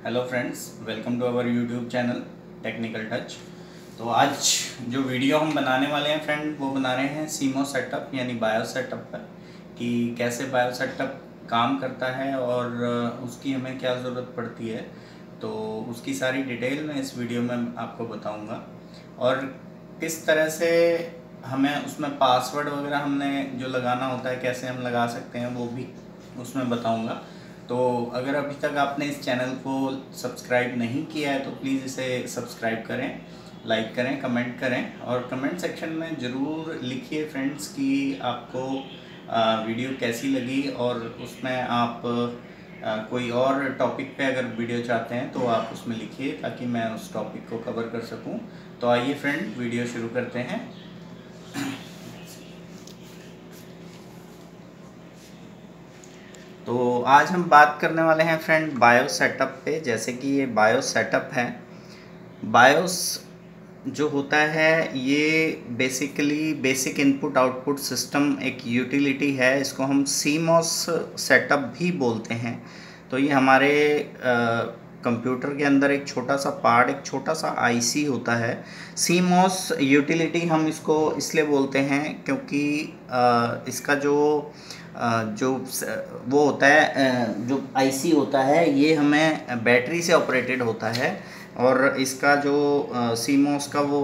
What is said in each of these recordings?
Hello friends, welcome to our YouTube channel technical touch. तो आज जो वीडियो हम बनाने वाले हैं फ्रेंड, वो बना रहे हैं सीमोस सेटअप यानी बायोस सेटअप पर, कि कैसे बायोस सेटअप काम करता है और उसकी हमें क्या ज़रूरत पड़ती है। तो उसकी सारी डिटेल मैं इस वीडियो में आपको बताऊंगा और किस तरह से हमें उसमें पासवर्ड वगैरह हमने जो लगाना होता है कैसे हम लगा सकते हैं वो भी उसमें बताऊंगा। तो अगर अभी तक आपने इस चैनल को सब्सक्राइब नहीं किया है तो प्लीज़ इसे सब्सक्राइब करें, लाइक करें, कमेंट करें और कमेंट सेक्शन में ज़रूर लिखिए फ्रेंड्स कि आपको वीडियो कैसी लगी और उसमें आप कोई और टॉपिक पे अगर वीडियो चाहते हैं तो आप उसमें लिखिए ताकि मैं उस टॉपिक को कवर कर सकूं। तो आइए फ्रेंड, वीडियो शुरू करते हैं। तो आज हम बात करने वाले हैं फ्रेंड बायोस सेटअप पे। जैसे कि ये बायोस सेटअप है। बायोस जो होता है ये basically basic input output system एक यूटिलिटी है। इसको हम सीमॉस सेटअप भी बोलते हैं। तो ये हमारे कंप्यूटर के अंदर एक छोटा सा पार्ट, एक छोटा सा आईसी होता है। सीमॉस यूटिलिटी हम इसको इसलिए बोलते हैं क्योंकि इसका जो वो होता है, जो आईसी होता है ये हमें बैटरी से ऑपरेटेड होता है और इसका जो सीमॉस का वो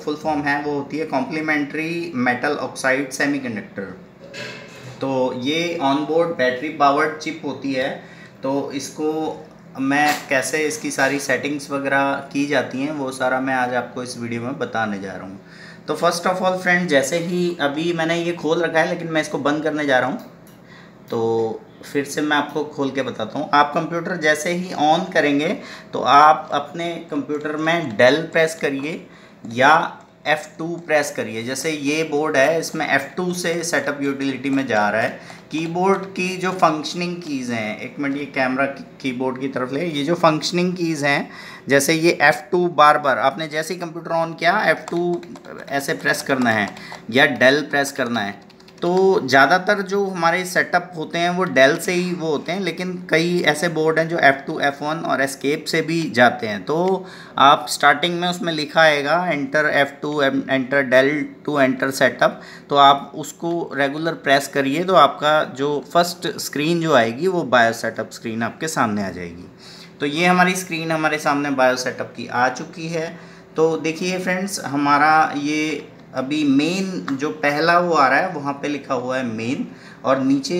फुल फॉर्म है वो होती है कॉम्प्लीमेंट्री मेटल ऑक्साइड सेमीकंडक्टर। तो ये ऑनबोर्ड बैटरी पावर्ड चिप होती है। तो इसको मैं कैसे इसकी सारी सेटिंग्स वगैरह की जाती हैं वो सारा मैं आज आपको इस वीडियो में बताने जा रहा हूँ। तो फर्स्ट ऑफ ऑल फ्रेंड, जैसे ही अभी मैंने ये खोल रखा है लेकिन मैं इसको बंद करने जा रहा हूँ, तो फिर से मैं आपको खोल के बताता हूँ। आप कंप्यूटर जैसे ही ऑन करेंगे तो आप अपने कंप्यूटर में डेल प्रेस करिए या F2 प्रेस करिए। जैसे ये बोर्ड है, इसमें F2 से सेटअप यूटिलिटी में जा रहा है। कीबोर्ड की जो फंक्शनिंग कीज़ हैं, एक मिनट ये कैमरा कीबोर्ड की तरफ ले, ये जो फंक्शनिंग कीज़ हैं, जैसे ये F2 बार बार आपने जैसे ही कंप्यूटर ऑन किया F2 ऐसे प्रेस करना है या डेल प्रेस करना है। तो ज़्यादातर जो हमारे सेटअप होते हैं वो डेल से ही वो होते हैं, लेकिन कई ऐसे बोर्ड हैं जो F2 F1 और एस्केप से भी जाते हैं। तो आप स्टार्टिंग में उसमें लिखा आएगा enter F2 enter del to enter setup, तो आप उसको रेगुलर प्रेस करिए तो आपका जो फर्स्ट स्क्रीन जो आएगी वो बायोस सेटअप स्क्रीन आपके सामने आ जाएगी। तो ये हमारी स्क्रीन हमारे सामने बायोस सेटअप की आ चुकी है। तो देखिए फ्रेंड्स, हमारा ये अभी मेन जो पहला वो आ रहा है वहाँ पे लिखा हुआ है मेन, और नीचे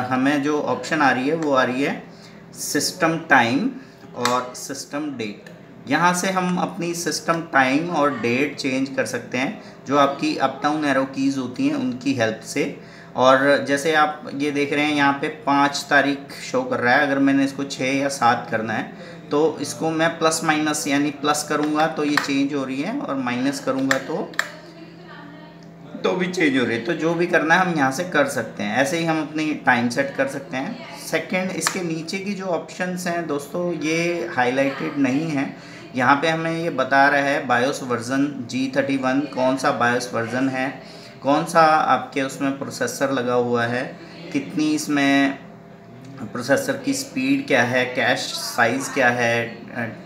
हमें जो ऑप्शन आ रही है वो आ रही है सिस्टम टाइम और सिस्टम डेट। यहाँ से हम अपनी सिस्टम टाइम और डेट चेंज कर सकते हैं जो आपकी अप डाउन एरो कीज़ होती हैं उनकी हेल्प से। और जैसे आप ये देख रहे हैं यहाँ पे 5 तारीख शो कर रहा है। अगर मैंने इसको 6 या 7 करना है तो इसको मैं प्लस माइनस यानी प्लस करूँगा तो ये चेंज हो रही है और माइनस करूँगा तो भी चेंज हो रही है। तो जो भी करना है हम यहाँ से कर सकते हैं। ऐसे ही हम अपनी टाइम सेट कर सकते हैं। सेकंड, इसके नीचे की जो ऑप्शंस हैं दोस्तों ये हाईलाइटेड नहीं है। यहाँ पे हमें ये बता रहा है बायोस वर्जन G31, कौन सा बायोस वर्जन है, कौन सा आपके उसमें प्रोसेसर लगा हुआ है, कितनी इसमें प्रोसेसर की स्पीड क्या है, कैश साइज़ क्या है,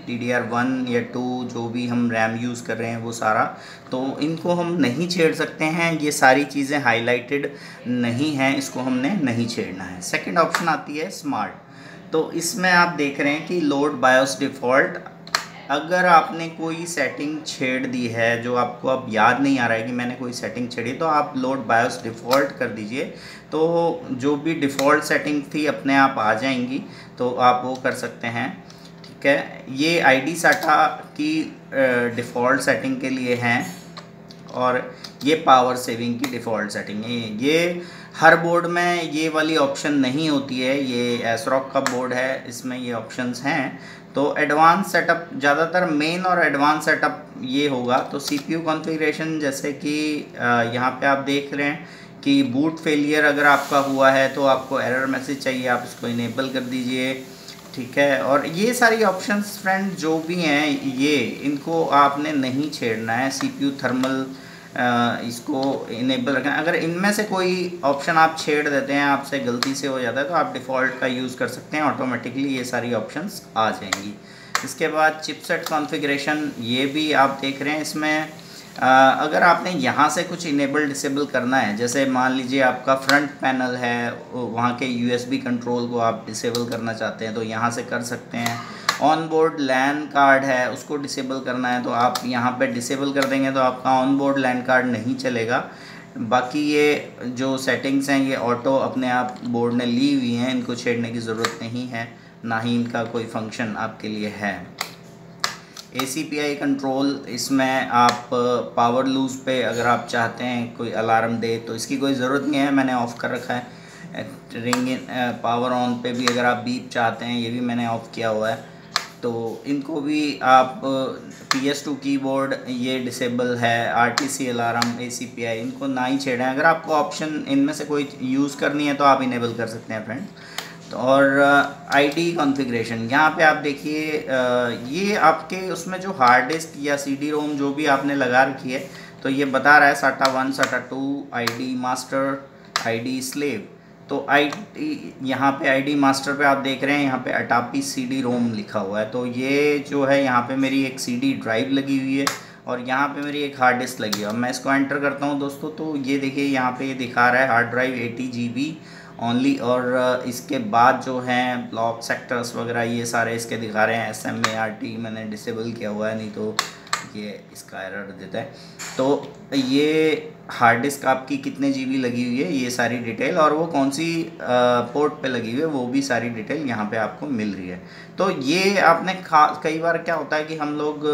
DDR1 या 2 जो भी हम रैम यूज़ कर रहे हैं वो सारा। तो इनको हम नहीं छेड़ सकते हैं, ये सारी चीज़ें हाईलाइटेड नहीं हैं, इसको हमने नहीं छेड़ना है। सेकंड ऑप्शन आती है स्मार्ट। तो इसमें आप देख रहे हैं कि लोड बायोस डिफ़ॉल्ट। अगर आपने कोई सेटिंग छेड़ दी है जो आपको अब याद नहीं आ रहा है कि मैंने कोई सेटिंग छेड़ी, तो आप लोड बायोस डिफ़ॉल्ट कर दीजिए। तो जो भी डिफ़ॉल्ट सेटिंग थी अपने आप आ जाएंगी, तो आप वो कर सकते हैं। ठीक है, ये ID SATA की डिफ़ॉल्ट सेटिंग के लिए हैं और ये पावर सेविंग की डिफ़ॉल्ट सेटिंग है। ये हर बोर्ड में ये वाली ऑप्शन नहीं होती है। ये एसरॉक का बोर्ड है, इसमें ये ऑप्शंस हैं। तो एडवांस सेटअप, ज़्यादातर मेन और एडवांस सेटअप ये होगा। तो CPU कॉन्फ़िगरेशन, जैसे कि यहाँ पे आप देख रहे हैं कि बूट फेलियर अगर आपका हुआ है तो आपको एरर मैसेज चाहिए, आप इसको इनेबल कर दीजिए। ठीक है, और ये सारी ऑप्शंस फ्रेंड जो भी हैं ये इनको आपने नहीं छेड़ना है। CPU थर्मल इसको इनेबल रखें। अगर इनमें से कोई ऑप्शन आप छेड़ देते हैं, आपसे गलती से हो जाता है, तो आप डिफ़ॉल्ट का यूज़ कर सकते हैं, ऑटोमेटिकली ये सारी ऑप्शंस आ जाएंगी। इसके बाद चिपसेट कॉन्फ़िगरेशन, ये भी आप देख रहे हैं इसमें। अगर आपने यहाँ से कुछ इनेबल डिसेबल करना है, जैसे मान लीजिए आपका फ्रंट पैनल है, वहाँ के USB कंट्रोल को आप डिसेबल करना चाहते हैं तो यहाँ से कर सकते हैं। ऑन बोर्ड लैन कार्ड है, उसको डिसेबल करना है तो आप यहाँ पे डिसेबल कर देंगे तो आपका ऑन बोर्ड लैन कार्ड नहीं चलेगा। बाकी ये जो सेटिंग्स हैं ये ऑटो अपने आप बोर्ड ने ली हुई हैं, इनको छेड़ने की ज़रूरत नहीं है, ना ही इनका कोई फंक्शन आपके लिए है। ACPI कंट्रोल, इसमें आप पावर लूज़ पे अगर आप चाहते हैं कोई अलार्म दे तो इसकी कोई ज़रूरत नहीं है, मैंने ऑफ़ कर रखा है। रिंग पावर ऑन पे भी अगर आप बीप चाहते हैं, ये भी मैंने ऑफ़ किया हुआ है। तो इनको भी आप PS2 कीबोर्ड ये डिसेबल है, RTC अलार्म, ACPI, इनको ना ही छेड़ें। अगर आपको ऑप्शन इनमें से कोई यूज़ करनी है तो आप इनेबल कर सकते हैं फ्रेंड्स। और ID कॉन्फ़िगरेशन, यहाँ पे आप देखिए ये आपके उसमें जो हार्ड डिस्क या CD रोम जो भी आपने लगा रखी है, तो ये बता रहा है SATA 1, SATA 2, ID master, ID slave. तो यहाँ पे ID मास्टर पे आप देख रहे हैं, यहाँ पे अटापी CD रोम लिखा हुआ है। तो ये जो है यहाँ पे मेरी एक CD ड्राइव लगी हुई है और यहाँ पे मेरी एक हार्ड डिस्क लगी है। अब मैं इसको एंटर करता हूँ दोस्तों, तो ये देखिए यहाँ पे ये दिखा रहा है हार्ड ड्राइव 80 GB ओनली। और इसके बाद जो हैं ब्लॉक सेक्टर्स वगैरह ये सारे इसके दिखा रहे हैं। SMART मैंने डिसेबल किया हुआ है, नहीं तो ये इसका एरर देता है। तो ये हार्ड डिस्क आपकी कितने GB लगी हुई है, ये सारी डिटेल, और वो कौन सी पोर्ट पे लगी हुई है वो भी सारी डिटेल यहाँ पे आपको मिल रही है। तो ये आपने कई बार क्या होता है कि हम लोग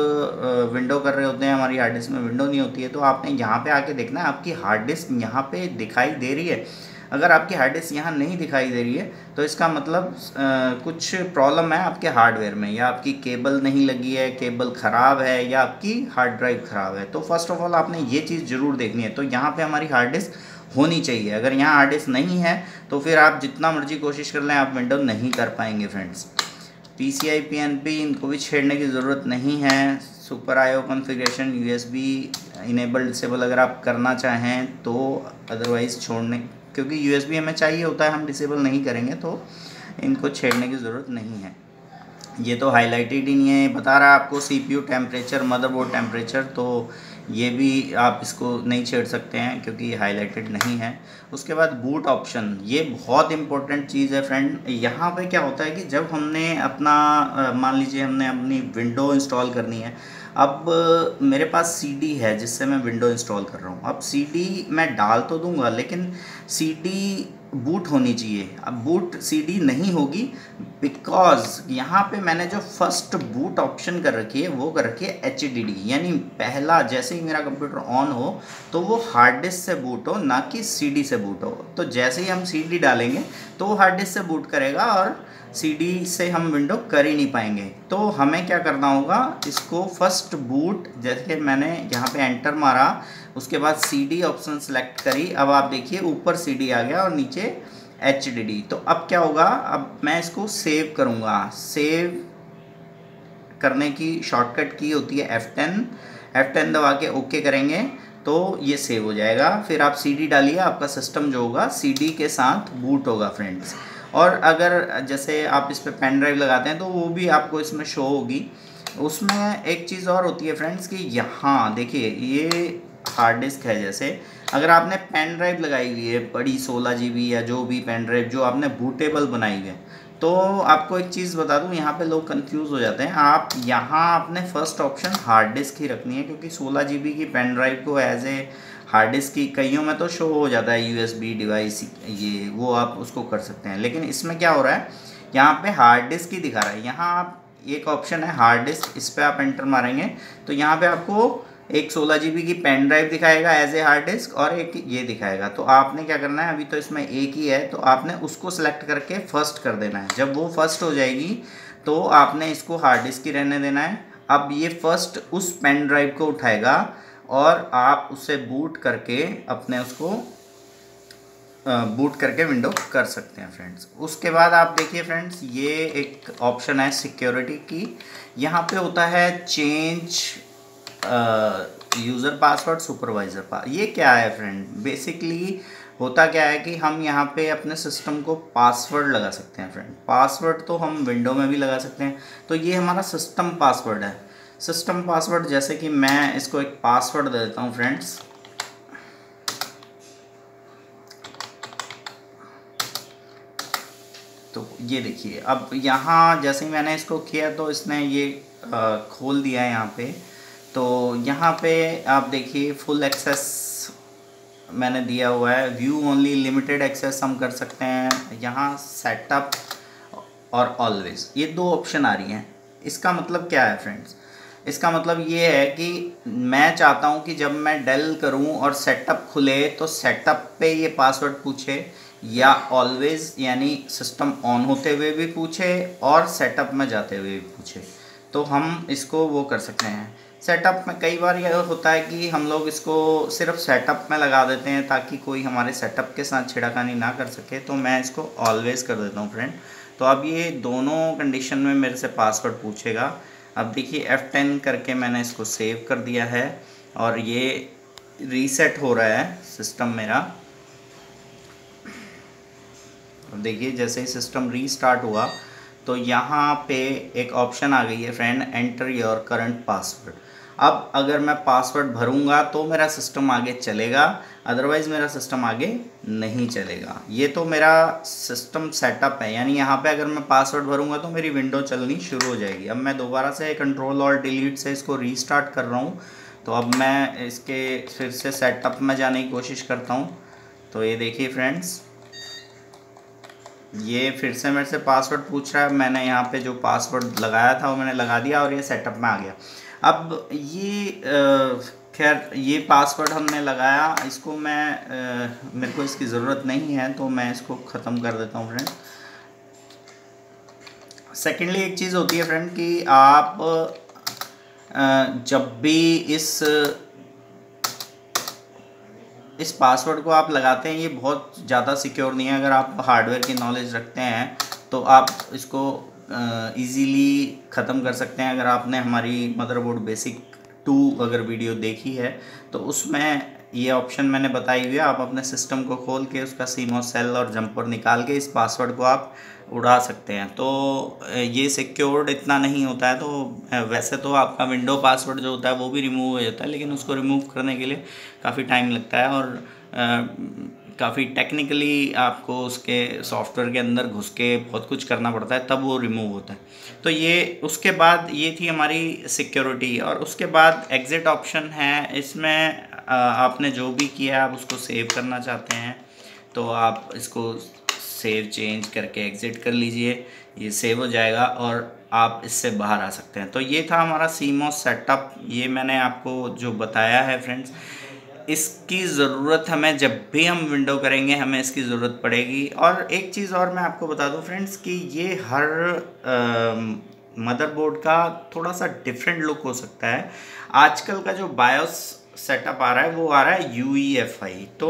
विंडो कर रहे होते हैं, हमारी हार्ड डिस्क में विंडो नहीं होती है, तो आपने यहाँ पे आके देखना है आपकी हार्ड डिस्क यहाँ पे दिखाई दे रही है। अगर आपकी हार्ड डिस्क यहाँ नहीं दिखाई दे रही है तो इसका मतलब कुछ प्रॉब्लम है आपके हार्डवेयर में, या आपकी केबल नहीं लगी है, केबल ख़राब है, या आपकी हार्ड ड्राइव ख़राब है। तो फर्स्ट ऑफ ऑल आपने ये चीज़ ज़रूर देखनी है। तो यहाँ पे हमारी हार्ड डिस्क होनी चाहिए। अगर यहाँ हार्ड डिस्क नहीं है तो फिर आप जितना मर्जी कोशिश कर लें, आप विंडो नहीं कर पाएंगे फ्रेंड्स। PCI PNP, इनको भी छेड़ने की ज़रूरत नहीं है। Super IO configuration, USB enable disable अगर आप करना चाहें तो, अदरवाइज़ छोड़ने, क्योंकि USB हमें चाहिए होता है, हम डिसेबल नहीं करेंगे तो इनको छेड़ने की ज़रूरत नहीं है। ये तो हाईलाइटेड ही नहीं है, बता रहा है आपको CPU टेम्परेचर, मदरबोर्ड टेम्परेचर, तो ये भी आप इसको नहीं छेड़ सकते हैं क्योंकि ये हाईलाइटेड नहीं है। उसके बाद बूट ऑप्शन, ये बहुत इंपॉर्टेंट चीज़ है फ्रेंड। यहाँ पे क्या होता है कि जब हमने अपना मान लीजिए हमने अपनी विंडो इंस्टॉल करनी है, अब मेरे पास CD है जिससे मैं विंडो इंस्टॉल कर रहा हूँ। अब CD मैं डाल तो दूंगा, लेकिन CD बूट होनी चाहिए। अब बूट CD नहीं होगी बिकॉज यहाँ पे मैंने जो फर्स्ट बूट ऑप्शन कर रखी है वो कर रखी है HDD, यानी पहला जैसे ही मेरा कंप्यूटर ऑन हो तो वो हार्ड डिस्क से बूट हो, ना कि CD से बूट हो। तो जैसे ही हम CD डालेंगे तो वो हार्ड डिस्क से बूट करेगा और CD से हम विंडो कर ही नहीं पाएंगे। तो हमें क्या करना होगा, इसको फर्स्ट बूट, जैसे मैंने यहाँ पे एंटर मारा, उसके बाद CD ऑप्शन सेलेक्ट करी, अब आप देखिए ऊपर CD आ गया और नीचे HDD। तो अब क्या होगा, अब मैं इसको सेव करूँगा। सेव करने की शॉर्टकट की होती है F10, F10 दबा के ओके करेंगे तो ये सेव हो जाएगा। फिर आप CD डालिए, आपका सिस्टम जो होगा CD के साथ बूट होगा फ्रेंड्स। और अगर जैसे आप इस पर पेन ड्राइव लगाते हैं तो वो भी आपको इसमें शो होगी। उसमें एक चीज़ और होती है फ्रेंड्स कि यहाँ देखिए ये हार्ड डिस्क है, जैसे अगर आपने पेन ड्राइव लगाई हुई है बड़ी 16 GB या जो भी पेन ड्राइव जो आपने बूटेबल बनाई है, तो आपको एक चीज़ बता दूं, यहाँ पे लोग कंफ्यूज हो जाते हैं। आप यहाँ आपने फर्स्ट ऑप्शन हार्ड डिस्क ही रखनी है, क्योंकि 16 GB की पेन ड्राइव को एज ए हार्ड डिस्क की कईयों में तो शो हो जाता है USB डिवाइस, ये वो आप उसको कर सकते हैं। लेकिन इसमें क्या हो रहा है, यहाँ पे हार्ड डिस्क ही दिखा रहा है। यहाँ आप एक ऑप्शन है हार्ड डिस्क, इस पर आप एंटर मारेंगे तो यहाँ पे आपको एक 16 GB की पेन ड्राइव दिखाएगा एज ए हार्ड डिस्क और एक ये दिखाएगा। तो आपने क्या करना है, अभी तो इसमें एक ही है तो आपने उसको सेलेक्ट करके फर्स्ट कर देना है। जब वो फर्स्ट हो जाएगी तो आपने इसको हार्ड डिस्क ही रहने देना है। अब ये फर्स्ट उस पेन ड्राइव को उठाएगा और आप उससे बूट करके अपने उसको बूट करके विंडो कर सकते हैं फ्रेंड्स। उसके बाद आप देखिए फ्रेंड्स, ये एक ऑप्शन है सिक्योरिटी की। यहाँ पे होता है चेंज यूज़र पासवर्ड, सुपरवाइज़र ये क्या है फ्रेंड? बेसिकली होता क्या है कि हम यहाँ पे अपने सिस्टम को पासवर्ड लगा सकते हैं फ्रेंड। पासवर्ड तो हम विंडो में भी लगा सकते हैं, तो ये हमारा सिस्टम पासवर्ड है। सिस्टम पासवर्ड जैसे कि मैं इसको एक पासवर्ड दे देता हूँ फ्रेंड्स। तो ये देखिए, अब यहाँ जैसे ही मैंने इसको किया तो इसने ये खोल दिया है यहाँ पे। तो यहाँ पे आप देखिए फुल एक्सेस मैंने दिया हुआ है, व्यू ओनली, लिमिटेड एक्सेस हम कर सकते हैं। यहाँ सेटअप और ऑलवेज, ये दो ऑप्शन आ रही हैं। इसका मतलब क्या है फ्रेंड्स? इसका मतलब ये है कि मैं चाहता हूँ कि जब मैं डेल करूँ और सेटअप खुले तो सेटअप पे ये पासवर्ड पूछे, या ऑलवेज यानी सिस्टम ऑन होते हुए भी पूछे और सेटअप में जाते हुए भी पूछे। तो हम इसको वो कर सकते हैं। सेटअप में कई बार यह होता है कि हम लोग इसको सिर्फ सेटअप में लगा देते हैं ताकि कोई हमारे सेटअप के साथ छेड़खानी ना कर सके, तो मैं इसको ऑलवेज कर देता हूँ फ्रेंड। तो अब ये दोनों कंडीशन में मेरे से पासवर्ड पूछेगा। अब देखिए F10 करके मैंने इसको सेव कर दिया है और ये रीसेट हो रहा है सिस्टम मेरा। अब देखिए जैसे ही सिस्टम रीस्टार्ट हुआ तो यहाँ पे एक ऑप्शन आ गई है friend, enter your current password. अब अगर मैं पासवर्ड भरूंगा तो मेरा सिस्टम आगे चलेगा, अदरवाइज़ मेरा सिस्टम आगे नहीं चलेगा। ये तो मेरा सिस्टम सेटअप है, यानी यहाँ पे अगर मैं पासवर्ड भरूंगा तो मेरी विंडो चलनी शुरू हो जाएगी। अब मैं दोबारा से कंट्रोल और डिलीट से इसको रीस्टार्ट कर रहा हूँ। तो अब मैं इसके फिर से सेटअप में जाने की कोशिश करता हूँ। तो ये देखिए फ्रेंड्स, ये फिर से मेरे से पासवर्ड पूछ रहा है। मैंने यहाँ पे जो पासवर्ड लगाया था वो मैंने लगा दिया और ये सेटअप में आ गया। अब ये खैर ये पासवर्ड हमने लगाया, इसको मैं मेरे को इसकी ज़रूरत नहीं है तो मैं इसको ख़त्म कर देता हूँ फ्रेंड। सेकेंडली एक चीज़ होती है फ्रेंड कि आप जब भी इस पासवर्ड को आप लगाते हैं, ये बहुत ज़्यादा सिक्योर नहीं है। अगर आप हार्डवेयर की नॉलेज रखते हैं तो आप इसको इजीली ख़त्म कर सकते हैं। अगर आपने हमारी मदरबोर्ड बेसिक 2 अगर वीडियो देखी है तो उसमें ये ऑप्शन मैंने बताई हुई है। आप अपने सिस्टम को खोल के उसका सीमॉस सेल और जंपर निकाल के इस पासवर्ड को आप उड़ा सकते हैं। तो ये सिक्योर्ड इतना नहीं होता है। तो वैसे तो आपका विंडो पासवर्ड जो होता है वो भी रिमूव हो जाता है, लेकिन उसको रिमूव करने के लिए काफ़ी टाइम लगता है और काफ़ी टेक्निकली आपको उसके सॉफ्टवेयर के अंदर घुस के बहुत कुछ करना पड़ता है, तब वो रिमूव होता है। तो ये उसके बाद ये थी हमारी सिक्योरिटी। और उसके बाद एग्ज़िट ऑप्शन है। इसमें आपने जो भी किया आप उसको सेव करना चाहते हैं तो आप इसको सेव चेंज करके एग्ज़िट कर लीजिए, ये सेव हो जाएगा और आप इससे बाहर आ सकते हैं। तो ये था हमारा सीमॉस सेटअप। ये मैंने आपको जो बताया है फ्रेंड्स, इसकी ज़रूरत हमें जब भी हम विंडो करेंगे हमें इसकी ज़रूरत पड़ेगी। और एक चीज़ और मैं आपको बता दूं फ्रेंड्स कि ये हर मदरबोर्ड का थोड़ा सा डिफरेंट लुक हो सकता है। आजकल का जो बायोस सेटअप आ रहा है वो आ रहा है UEFI। तो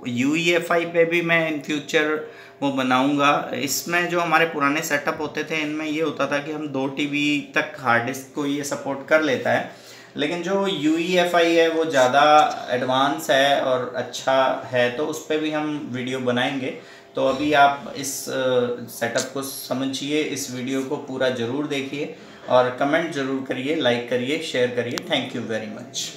UEFI पे भी मैं इन फ्यूचर वो बनाऊंगा। इसमें जो हमारे पुराने सेटअप होते थे इनमें ये होता था कि हम 2 TB तक हार्ड डिस्क को ये सपोर्ट कर लेता है, लेकिन जो UEFI है वो ज़्यादा एडवांस है और अच्छा है, तो उस पर भी हम वीडियो बनाएंगे। तो अभी आप इस सेटअप को समझिए, इस वीडियो को पूरा ज़रूर देखिए और कमेंट ज़रूर करिए, लाइक करिए, शेयर करिए। Thank you very much.